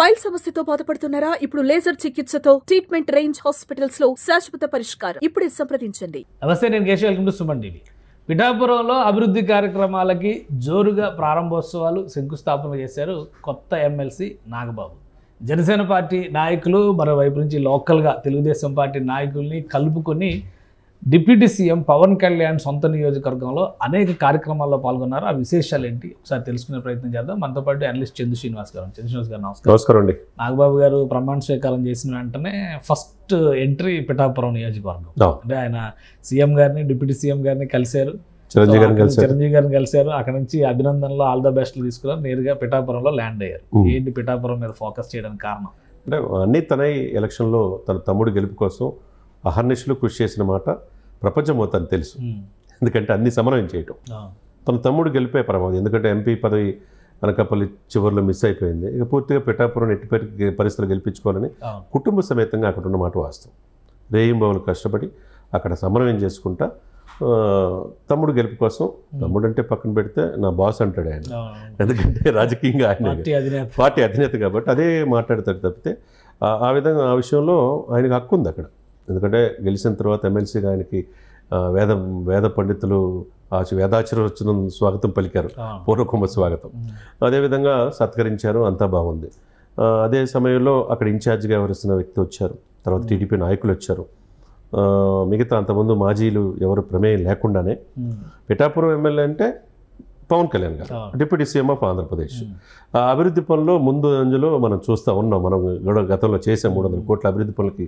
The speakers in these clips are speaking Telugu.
పైల్ సమస్యతో బాధపడుతున్నారా? ఇప్పుడు లేజర్ చికిత్సతో ట్రీట్మెంట్ రేంజ్ హాస్పిటల్స్ లో శాశ్వత పరిష్కారం. ఇప్పుడే సంప్రదించండి. నమస్తే, నేను Keshav. Welcome to Suman TV. పిఠాపురంలో అభివృద్ధి కార్యక్రమాలకి జోరుగా ప్రారంభోత్సవాలు శంకుస్థాపన చేశారు కొత్త ఎమ్మెల్సీ నాగబాబు. జనసేన పార్టీ నాయకులు, మరోవైపు నుంచి లోకల్గా తెలుగుదేశం పార్టీ నాయకుల్ని కలుపుకొని డిప్యూటీ సీఎం పవన్ కళ్యాణ్ సొంత నియోజకవర్గంలో అనేక కార్యక్రమాల్లో పాల్గొన్నారు. ఆ విశేషాలు ఏంటి ఒకసారి తెలుసుకునే ప్రయత్నం చేద్దాం. మనతో పాటు అనలిస్ట్ చందు శ్రీనివాస్ గారు. చందు శ్రీనివాస్ గారు నమస్కారం. నమస్కారం అండి. నాగబాబు గారు ప్రమాణ స్వీకారం చేసిన వెంటనే ఫస్ట్ ఎంట్రీ పిఠాపురం నియోజకవర్గం. అంటే ఆయన సీఎం గారిని, డిప్యూటీ సీఎం గారిని కలిశారు, చిరంజీవి గారిని కలిశారు. అక్కడ నుంచి అభినందనలో ఆల్ ద బెస్ట్ తీసుకున్నారు. నేరుగా పిఠాపురంలో ల్యాండ్ అయ్యారు. ఏంటి పిఠాపురం మీద ఫోకస్ చేయడానికి కారణం? అంటే అన్ని తనై ఎలక్షన్లో తన తమ్ముడు గెలుపు కోసం అహర్నిశలు కృషి చేసిన మాట ప్రపంచం మొత్తానికి తెలుసు. ఎందుకంటే అన్ని సమన్వయం చేయటం. తన తమ్ముడు గెలిపే పరమావధి. ఎందుకంటే ఎంపీ పదవి అనకాపల్లి చివరిలో మిస్ అయిపోయింది. ఇక పూర్తిగా పిఠాపురం ఎట్టి పరిస్థితులు గెలిపించుకోవాలని కుటుంబ సమేతంగా అక్కడ ఉన్న మాట వాస్తవం. రేయింబావులు కష్టపడి అక్కడ సమన్వయం చేసుకుంటా తమ్ముడు గెలుపు కోసం, తమ్ముడు అంటే పక్కన పెడితే నా బాస్ అంటాడు ఆయన. ఎందుకంటే రాజకీయంగా ఆయన పార్టీ అధినేత కాబట్టి అదే మాట్లాడతాడు తప్పితే ఆ విధంగా ఆ విషయంలో ఆయనకు హక్కు ఉంది అక్కడ. ఎందుకంటే గెలిచిన తర్వాత ఎమ్మెల్సీగా ఆయనకి వేద పండితులు వేదాచరచనం స్వాగతం పలికారు, పూర్వకుంభ స్వాగతం. అదేవిధంగా సత్కరించారు, అంతా బాగుంది. అదే సమయంలో అక్కడ ఇన్ఛార్జిగా వ్యవహరిస్తున్న వ్యక్తి వచ్చారు, తర్వాత టీడీపీ నాయకులు వచ్చారు, మిగతా అంతకుముందు మాజీలు ఎవరు ప్రమేయం లేకుండానే. పిఠాపురం ఎమ్మెల్యే అంటే పవన్ కళ్యాణ్ గారు, డిప్యూటీ సీఎం ఆఫ్ ఆంధ్రప్రదేశ్. ఆ అభివృద్ధి పనులు ముందు అంజులో మనం చూస్తూ ఉన్నాం. మనం గతంలో చేసాం 300 కోట్ల అభివృద్ధి పనులకి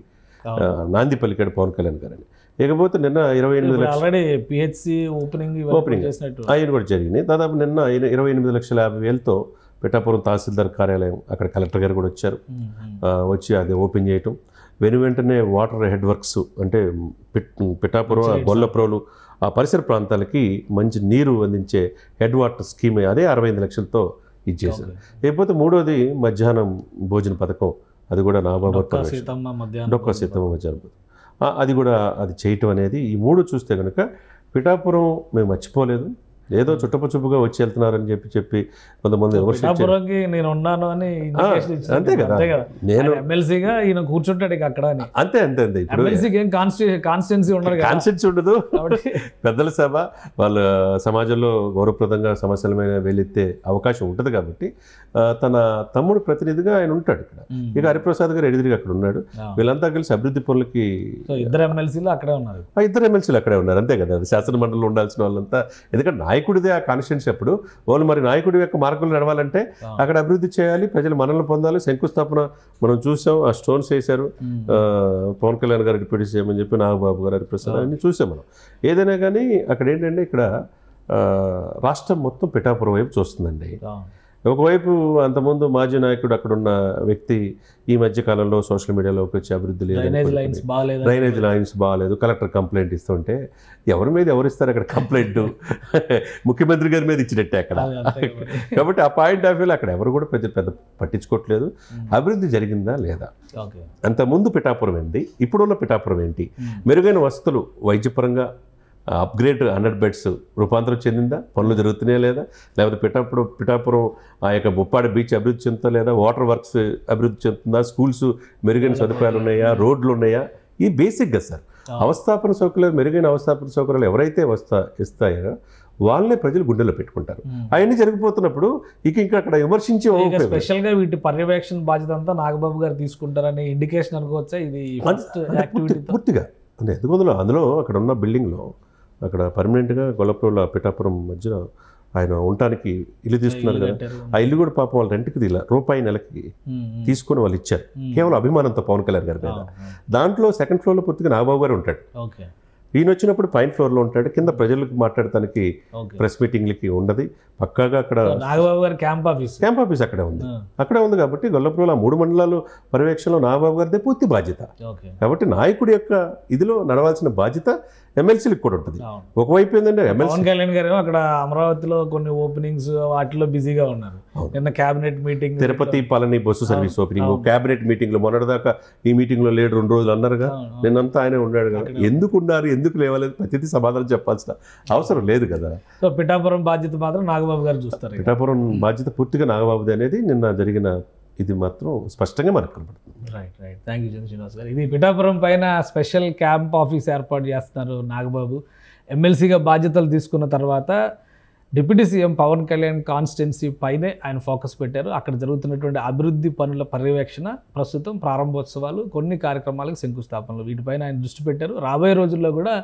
నాంది పలికాడు పవన్ కళ్యాణ్ గారని. ఇకపోతే నిన్న 28 లక్షల ఓపెనింగ్ ఆయన కూడా జరిగింది. దాదాపు నిన్న 28,50,000 పిఠాపురం తహసీల్దార్ కార్యాలయం, అక్కడ కలెక్టర్ గారు కూడా వచ్చారు. వచ్చి అది ఓపెన్ చేయటం, వెంటనే వాటర్ హెడ్ వర్క్స్ అంటే పిఠాపురం, గొల్లప్రోలు ఆ పరిసర ప్రాంతాలకి మంచి నీరు అందించే హెడ్ వాటర్ స్కీమ్, అదే 65 లక్షలతో ఇచ్చేసారు. లేకపోతే మూడోది మధ్యాహ్నం భోజన పథకం, అది కూడా నాగబాబు డొక్కా సీతమ్మ మధ్యాహ్నం అది కూడా అది చేయటం అనేది, ఈ మూడు చూస్తే కనుక పిఠాపురం మేము మర్చిపోలేదు. ఏదో చుట్టపుచుప్పుగా వచ్చి వెళ్తున్నారని చెప్పి కొంతమంది నేను ఉన్నాను అని అంతే కదా, నేను ఎమ్మెల్సీగా ఈయన కూర్చుంటాడు అక్కడ అంతే అంతే అంతే. ఇప్పుడు కాన్స్టిట్యున్సీ ఉండదు, పెద్దల సభ, వాళ్ళ సమాజంలో గౌరవప్రదంగా సమస్యల మీద వెళ్ళెత్తే అవకాశం ఉంటుంది కాబట్టి తన తమ్ముడు ప్రతినిధిగా ఆయన ఉంటాడు ఇక్కడ. ఇక హరిప్రసాద్ గారు ఎడిదిరిగా అక్కడ ఉన్నాడు. వీళ్ళంతా కలిసి అభివృద్ధి పనులకి ఇద్దరు ఎమ్మెల్సీలు అక్కడే ఉన్నారు. అంతే కదా, శాసన మండలిలో ఉండాల్సిన వాళ్ళంతా. ఎందుకంటే నాయకుడిదే ఆ కాన్స్టిట్యున్సీ. అప్పుడు వాళ్ళు మరి నాయకుడి యొక్క మార్గంలో నడవాలంటే అక్కడ అభివృద్ధి చేయాలి, ప్రజలు మనల్ని పొందాలి. శంకుస్థాపన మనం చూసాం, ఆ స్టోన్స్ వేశారు పవన్ కళ్యాణ్ గారు డిప్యూటీ సీఎం అని చెప్పి, నాగబాబు గారు, హరిప్రసాద్ అన్ని చూసాం మనం. ఏదైనా కానీ అక్కడ ఏంటంటే ఇక్కడ రాష్ట్రం మొత్తం పిఠాపురం వైపు చూస్తుందండి. ఒకవైపు అంతకుముందు మాజీ నాయకుడు అక్కడున్న వ్యక్తి ఈ మధ్యకాలంలో సోషల్ మీడియాలోకి వచ్చి అభివృద్ధి లేదు, డ్రైనేజ్ లైన్స్ బాగాలేదు, కలెక్టర్ కంప్లైంట్ ఇస్తుంటే ఎవరి మీద ఎవరు ఇస్తారు అక్కడ కంప్లైంట్? ముఖ్యమంత్రి గారి మీద ఇచ్చినట్టే అక్కడ. కాబట్టి ఆ పాయింట్ ఆఫ్ వ్యూలో అక్కడ ఎవరు కూడా పెద్ద పట్టించుకోవట్లేదు. అభివృద్ధి జరిగిందా లేదా? అంతకుముందు పిఠాపురం ఏంటి, ఇప్పుడున్న పిఠాపురం ఏంటి? మెరుగైన వసతులు వైద్యపరంగా అప్గ్రేడ్ 100 బెడ్స్ రూపాంతరం చెందిందా? పనులు జరుగుతున్నాయా లేదా? లేకపోతే పిఠాపురం ఆ యొక్క బొప్పాడి బీచ్ అభివృద్ధి చెందుతా లేదా? వాటర్ వర్క్స్ అభివృద్ధి చెందుతుందా? స్కూల్స్ మెరుగైన సదుపాయాలు ఉన్నాయా? రోడ్లు ఉన్నాయా? ఈ బేసిక్గా సార్ అవస్థాపన సౌకర్యాలు, మెరుగైన అవస్థాపన సౌకర్యాలు ఎవరైతే ఇస్తాయో వాళ్ళనే ప్రజలు గుండెల్లో పెట్టుకుంటారు. అవన్నీ జరిగిపోతున్నప్పుడు ఇంకా అక్కడ విమర్శించి స్పెషల్గా వీటి పర్యవేక్షణ బాధ్యత అంతా నాగబాబు గారు తీసుకుంటారనే ఇండికేషన్ అనుకోవచ్చా? ఇది పూర్తిగా అంటే ఎందుకు అందులో అక్కడ ఉన్న బిల్డింగ్లో అక్కడ పర్మనెంట్గా గొల్లప్రోల పిఠాపురం మధ్యలో ఆయన ఉండటానికి ఇల్లు తీసుకున్నారు కదా. ఆ ఇల్లు కూడా పాపం వాళ్ళు రెంట్కి రూపాయి నెలకి తీసుకుని వాళ్ళు ఇచ్చారు, కేవలం అభిమానంతో పవన్ కళ్యాణ్ గారి మీద. దాంట్లో సెకండ్ ఫ్లోర్లో పూర్తిగా నాగబాబు గారు ఉంటాడు. ఈయన వచ్చినప్పుడు పైన ఫ్లోర్లో ఉంటాడు, కింద ప్రజలకు మాట్లాడటానికి ప్రెస్ మీటింగ్లకి ఉండదు. పక్కాగా అక్కడ నాగబాబు గారి క్యాంప్ ఆఫీస్ అక్కడే ఉంది కాబట్టి గొల్లప్రోల 3 మండలాలు పర్యవేక్షణలో నాగబాబు గారిదే పూర్తి బాధ్యత. కాబట్టి నాయకుడి యొక్క ఇదిలో నడవాల్సిన బాధ్యత ఎమ్మెల్సీలకు కూడా ఉంటుంది. ఒకవైపు ఏంటంటే పవన్ కళ్యాణ్ గారు అక్కడ అమరావతిలో కొన్ని ఓపెనింగ్స్ వాటిలో బిజీగా ఉన్నారు. నిన్న cabinet meeting, Tirupati Palani bus service opening, cabinet మీటింగ్లు మొన్నటిదాకా ఈ మీటింగ్లో లేడు 2 రోజులు అన్నారుగా. నిన్నంతా ఆయన ఉన్నాడు కదా. ఎందుకు ఉన్నారు, ఎందుకు లేవలేదు, ప్రతిదీ సమాధానం చెప్పాల్సిన అవసరం లేదు కదా. సో పిఠాపురం బాధ్యత మాత్రం నాగబాబు గారు చూస్తారు. పిఠాపురం బాధ్యత పూర్తిగా నాగబాబుది అనేది నిన్న జరిగిన ఇది మాత్రం స్పష్టంగా మనకు కనబడుతుంది. రైట్ రైట్ థ్యాంక్ యూ చంద్ర శ్రీనివాస్ గారు. ఇది పిఠాపురం పైన స్పెషల్ క్యాంప్ ఆఫీస్ ఏర్పాటు చేస్తున్నారు నాగబాబు. ఎమ్మెల్సీగా బాధ్యతలు తీసుకున్న తర్వాత deputy CM Pawan Kalyan constituency పైనే ఆయన ఫోకస్ పెట్టారు. అక్కడ జరుగుతున్నటువంటి అభివృద్ధి పనుల పర్యవేక్షణ, ప్రస్తుతం ప్రారంభోత్సవాలు, కొన్ని కార్యక్రమాలకు శంకుస్థాపనలు, వీటిపైన ఆయన దృష్టి పెట్టారు. రాబోయే రోజుల్లో కూడా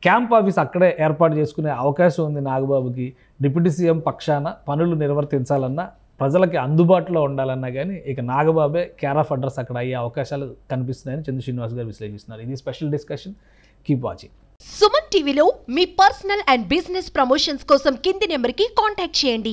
క్యాంప్ ఆఫీస్ అక్కడే ఏర్పాటు చేసుకునే అవకాశం ఉంది నాగబాబుకి. డిప్యూటీ సీఎం పక్షాన పనులు నిర్వర్తించాలన్నా, ప్రజలకి అందుబాటులో ఉండాలన్నా కానీ ఇక నాగబాబే కేర్ ఆఫ్ అడ్రస్ అక్కడ అయ్యే అవకాశాలు కనిపిస్తున్నాయని చంద్ర శ్రీనివాస్ గారు విశ్లేషిస్తున్నారు. ఇది special discussion. Keep watching. Suman టీవీలో మీ పర్సనల్ అండ్ బిజినెస్ ప్రమోషన్స్ కోసం కింది నెంబర్కి కాంటాక్ట్ చేయండి.